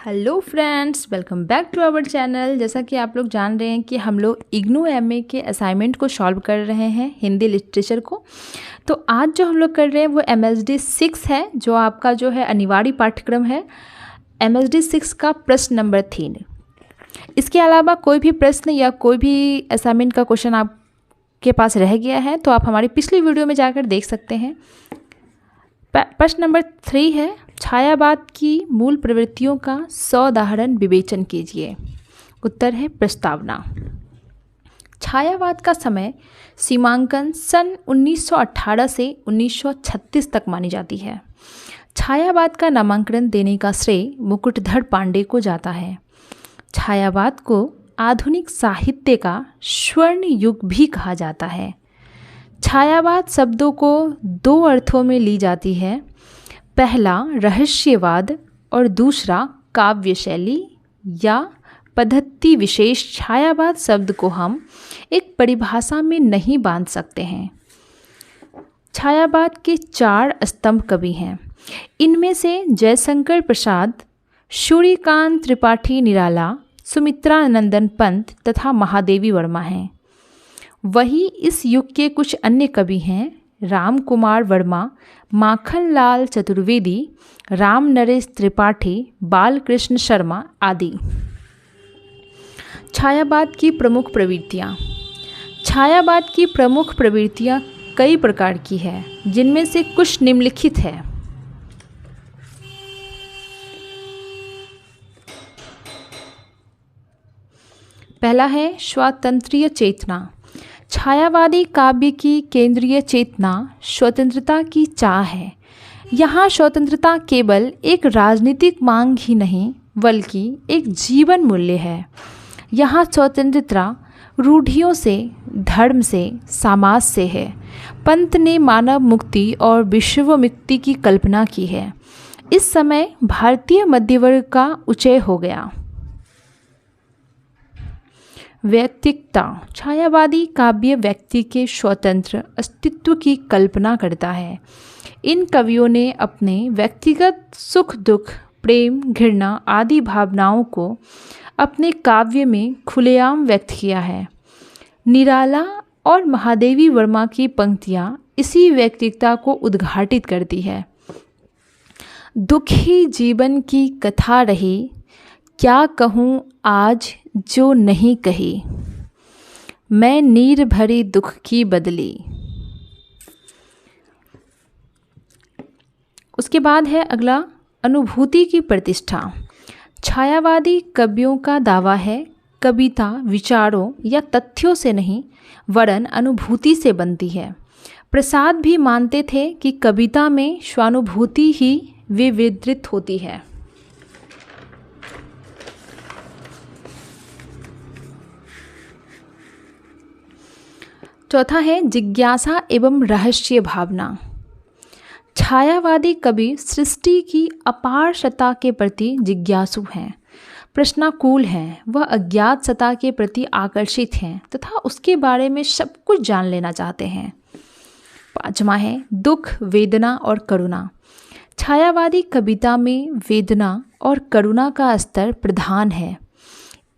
Hello friends, welcome back to our channel. जैसा कि आप लोग जान रहे हैं कि हम लोग इग्नू एमए के असाइनमेंट को सॉल्व कर रहे हैं, हिंदी लिटरेचर को। तो आज जो हम लोग कर रहे हैं वो MSD 6 है, जो आपका जो है अनिवार्य पाठ्यक्रम है। MSD 6 का प्रश्न नंबर 3। इसके अलावा कोई भी प्रश्न या कोई भी असाइनमेंट का क्वेश्चन आपके पास रह गया है तो आप हमारी पिछली वीडियो में जाकर देख सकते हैं। प्रश्न नंबर 3 है, छायावाद की मूल प्रवृत्तियों का सौदाहरण विवेचन कीजिए। उत्तर है प्रस्तावना। छायावाद का समय सीमांकन सन 1918 से 1936 तक मानी जाती है। छायावाद का नामांकन देने का श्रेय मुकुटधर पांडे को जाता है। छायावाद को आधुनिक साहित्य का स्वर्ण युग भी कहा जाता है। छायावाद शब्दों को दो अर्थों में ली जाती है, पहला रहस्यवाद और दूसरा काव्य शैली या पद्धति विशेष। छायावाद शब्द को हम एक परिभाषा में नहीं बांध सकते हैं। छायावाद के 4 स्तंभ कवि हैं। इनमें से जयशंकर प्रसाद, सूर्यकांत त्रिपाठी निराला, सुमित्रा नंदन पंत तथा महादेवी वर्मा हैं। वही इस युग के कुछ अन्य कवि हैं, राम कुमार वर्मा, माखनलाल चतुर्वेदी, राम नरेश त्रिपाठी, बालकृष्ण शर्मा आदि। छायावाद की प्रमुख प्रवृत्तियाँ। छायावाद की प्रमुख प्रवृत्तियाँ कई प्रकार की है, जिनमें से कुछ निम्नलिखित है। पहला है स्वातंत्र्य चेतना। छायावादी काव्य की केंद्रीय चेतना स्वतंत्रता की चाह है। यहाँ स्वतंत्रता केवल एक राजनीतिक मांग ही नहीं बल्कि एक जीवन मूल्य है। यहाँ स्वतंत्रता रूढ़ियों से, धर्म से, समाज से है। पंत ने मानव मुक्ति और विश्व मुक्ति की कल्पना की है। इस समय भारतीय मध्यवर्ग का उदय हो गया। व्यक्तिकता। छायावादी काव्य व्यक्ति के स्वतंत्र अस्तित्व की कल्पना करता है। इन कवियों ने अपने व्यक्तिगत सुख दुख, प्रेम, घृणा आदि भावनाओं को अपने काव्य में खुलेआम व्यक्त किया है। निराला और महादेवी वर्मा की पंक्तियाँ इसी व्यक्तिकता को उद्घाटित करती है। दुखी जीवन की कथा रही, क्या कहूँ आज जो नहीं कही, मैं नीर भरी दुख की बदली। उसके बाद है अगला, अनुभूति की प्रतिष्ठा। छायावादी कवियों का दावा है कविता विचारों या तथ्यों से नहीं वरन अनुभूति से बनती है। प्रसाद भी मानते थे कि कविता में स्वानुभूति ही विविधृत होती है। चौथा है जिज्ञासा एवं रहस्य भावना। छायावादी कवि सृष्टि की अपार सत्ता के प्रति जिज्ञासु हैं, प्रश्नाकुल हैं, वह अज्ञात सत्ता के प्रति आकर्षित हैं तथा उसके बारे में सब कुछ जान लेना चाहते हैं। पांचवा है दुख, वेदना और करुणा। छायावादी कविता में वेदना और करुणा का स्तर प्रधान है।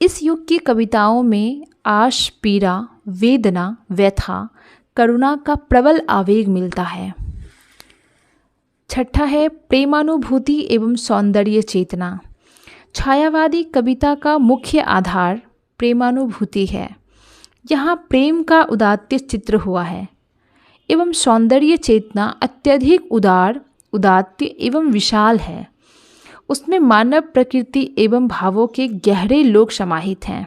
इस युग की कविताओं में आश, पीड़ा, वेदना, व्यथा, करुणा का प्रबल आवेग मिलता है। छठा है प्रेमानुभूति एवं सौंदर्य चेतना। छायावादी कविता का मुख्य आधार प्रेमानुभूति है। यहाँ प्रेम का उदात्त चित्र हुआ है एवं सौंदर्य चेतना अत्यधिक उदार, उदात्त एवं विशाल है। उसमें मानव प्रकृति एवं भावों के गहरे लोक समाहित हैं।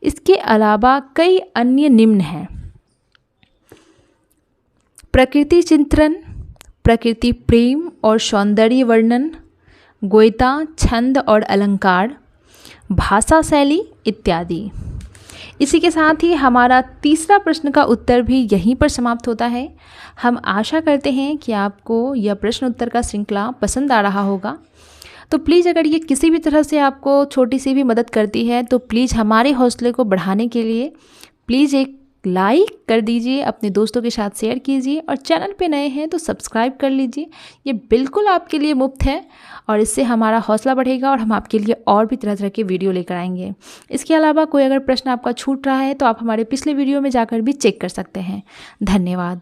इसके अलावा कई अन्य निम्न हैं। प्रकृति चिंतन, प्रकृति प्रेम और सौंदर्य वर्णन, गोयता, छंद और अलंकार, भाषा शैली इत्यादि। इसी के साथ ही हमारा तीसरा प्रश्न का उत्तर भी यहीं पर समाप्त होता है। हम आशा करते हैं कि आपको यह प्रश्न उत्तर का श्रृंखला पसंद आ रहा होगा। तो प्लीज़ अगर ये किसी भी तरह से आपको छोटी सी भी मदद करती है तो प्लीज़ हमारे हौसले को बढ़ाने के लिए प्लीज़ एक लाइक कर दीजिए, अपने दोस्तों के साथ शेयर कीजिए और चैनल पे नए हैं तो सब्सक्राइब कर लीजिए। ये बिल्कुल आपके लिए मुफ्त है और इससे हमारा हौसला बढ़ेगा और हम आपके लिए और भी तरह तरह के वीडियो लेकर आएंगे। इसके अलावा कोई अगर प्रश्न आपका छूट रहा है तो आप हमारे पिछले वीडियो में जाकर भी चेक कर सकते हैं। धन्यवाद।